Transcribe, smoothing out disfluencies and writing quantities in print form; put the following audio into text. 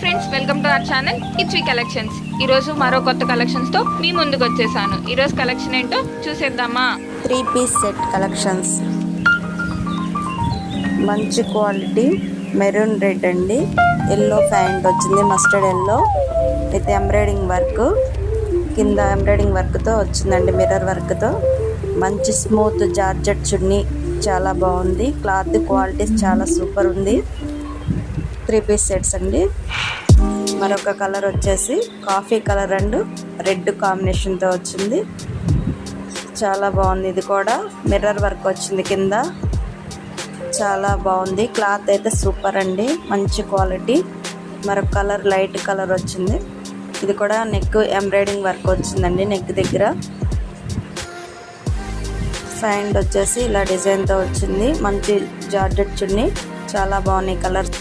Friends, welcome to our channel it's collections. ఈరోజు మరో కొత్త కలెక్షన్స్తో మీ ముందుకు వచ్చేసాను. ఈరోజు కలెక్షన్ ఏంటో చూసేద్దామా? 3-piece set collections. మంచి క్వాలిటీ మెరూన్ రెడ్ అండి. ఎల్లో ప్యాంట్ వచ్చింది, mustard yellow with embroidering work. కింద ఎంబ్రాయిడింగ్ వర్క్తో వచ్చిందండి, మిర్రర్ వర్క్తో. మంచి స్మూత్ జార్జెట్ చున్నీ, చాలా బాగుంది. క్లాత్ క్వాలిటీ చాలా సూపర్ ఉంది. 3-piece సెట్స్ అండి. మరొక కలర్ వచ్చేసి కాఫీ కలర్ అండ్ రెడ్ కాంబినేషన్తో వచ్చింది, చాలా బాగుంది. ఇది కూడా మిర్రర్ వర్క్ వచ్చింది కింద, చాలా బాగుంది. క్లాత్ అయితే సూపర్ అండి, మంచి క్వాలిటీ. మరొక కలర్ లైట్ కలర్ వచ్చింది. ఇది కూడా నెక్ ఎంబ్రాయిడింగ్ వర్క్ వచ్చిందండి, నెక్ దగ్గర. ప్యాంట్ వచ్చేసి ఇలా డిజైన్తో వచ్చింది. మంచి జార్జెట్ చున్నీ, చాలా బాగున్నాయి కలర్స్.